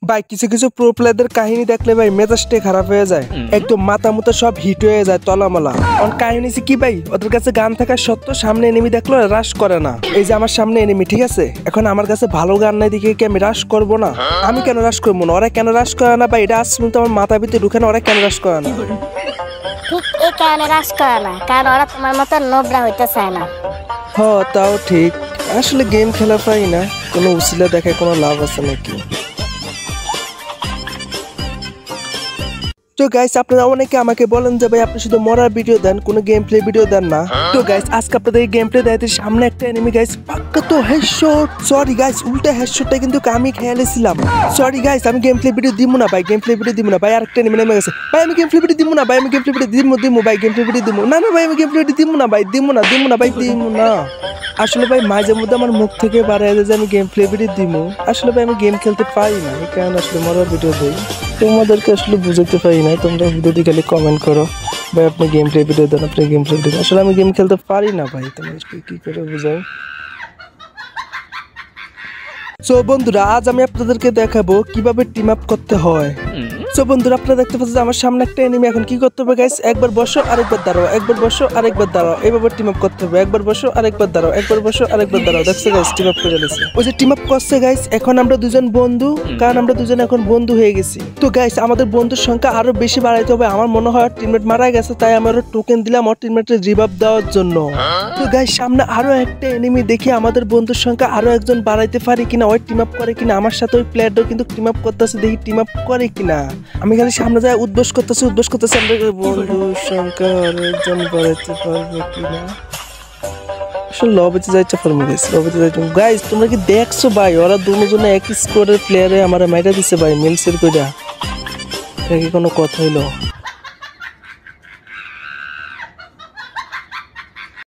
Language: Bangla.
ভাই কিছু কিছু প্রো প্লেয়ারদের কাহিনী দেখলে ভাই মেজাজটাই খারাপ হয়ে যায়, একদম মাথা মতো সব হিট হয়ে যায় তলামলা। কারণ কাহিনী কি ভাই, ওদের কাছে গান থাকা সত্ত্বেও সামনে এনিমি দেখলো রাশ করে না। এই যে আমার সামনে এনিমি, ঠিক আছে, এখন আমার কাছে ভালো গান নাই দিকে কি আমি রাশ করবো না? আমি কেন রাশ করবো না? ওরা কেন রাশ করে না ভাই? এটা আজ পর্যন্ত আমার মাথা ভিতরে ঢুকে না, ওরা কেন রাশ করে না? ঠিক এই কারণে রাশ করে না, কারণ ওরা তোমার মতো নোবরা হইতে চায় না। হ তাও ঠিক, আসলে গেম খেলা পাই না, কোনো উসিলা দেখায় কোনো লাভ আছে নাকি? তো গাইস আপনারা অনেকে আমাকে বলেন যে ভাই আপনি শুধু মরার ভিডিও দেন, কোনো গেম প্লে ভিডিও দেন না। তো গাইস আজকে আপনাদের গেম প্লে দেখাতে সামনে একটা এনিমি গাইস, পাক্কা তো হেডশট। সরি গাইস, উল্টা হেডশটটা কিন্তু আমি খেয়ালেছিলাম। সরি গাইস, আমি গেম প্লে ভিডিও দিব না ভাই, গেম প্লে ভিডিও দিব না ভাই। আরেকটা এনিমি নেমে গেছে ভাই, আমি গেম প্লে ভিডিও দিব না ভাই, আমি গেম প্লে ভিডিও দিব ভাই, গেম প্লে ভিডিও দিব না ভাই, আমি গেম প্লে ভিডিও দিব না ভাই, দিব না ভাই, দিব না। আসলে ভাই মাঝে মধ্যে আমার মুখ থেকে বাড়ায় যে আমি গেম প্লে ভিডিও দিব, আসলে ভাই আমি গেম খেলতে পারি না, এই কারণে আসলে মরার ভিডিও দিই। তোমাদেরকে আসলে বুঝাতে পারি না, তোমরা ভিডিওতে খালি কমেন্ট করো ভাই আপনি গেম প্লে ভিডিও দেন, আপনি গেম প্লে ভিডিও। আসলে আমি গেম খেলতে পারি না ভাই, তোমাদেরকে কি করে বুঝাই? সো বন্ধুরা আজ আমি আপনাদেরকে দেখাবো কিভাবে টিম আপ করতে হয়। সো বন্ধুরা আপনারা দেখতে পাচ্ছেন আমার সামনে একটা এনিমি, এখন কি করতে হবে গাইস? একবার বসো আরেকবার দাঁড়াও, একবার বসো আরেকবার দাঁড়াও, এইভাবে টিম আপ করতে হবে। একবার বসো আরেকবার দাঁড়াও, একবার বসো আরেকবার দাঁড়াও। দেখছো গাইস টিম আপ করে নিয়েছে, ওই যে টিম আপ করছে গাইস। এখন আমরা দুজন বন্ধু, কারণ আমরা দুজন এখন বন্ধু হয়ে গেছি। তো গাইস আমাদের বন্ধুর সংখ্যা আরো বেশি বাড়াইতে হবে। আমার মনে হয় টিমমেট মারা গেছে, তাই আমি আরো টোকেন দিলাম ওর টিমমেটের রিভাইভ দেওয়ার জন্য। তো গাইস সামনে আরো একটা এনিমি, দেখি আমাদের বন্ধুর সংখ্যা আরো একজন বাড়াইতে পারি কিনা, ওই টিম আপ করে কিনা। আমার সাথে ওই প্লেয়ারটাও কিন্তু টিম আপ করতেছে, দেখি টিম আপ করে কিনা। আমি খালি সামনে যায় উদ্বোস করতেছি আমরা বন্ধুর সংখ্যা আরো একজন বাড়াইতে পারবে কিনা। আসলে লবিতে যাইতে পারবো গাইস, লবিতে যাইতে। গাইস তোমরা কি দেখছো ভাই, ওরা দুজনে একই স্কোয়াডের প্লেয়ারে আমার মাইরা দিছে ভাই, মিলসের কইরা। এটা কি কোনো কথা হইলো?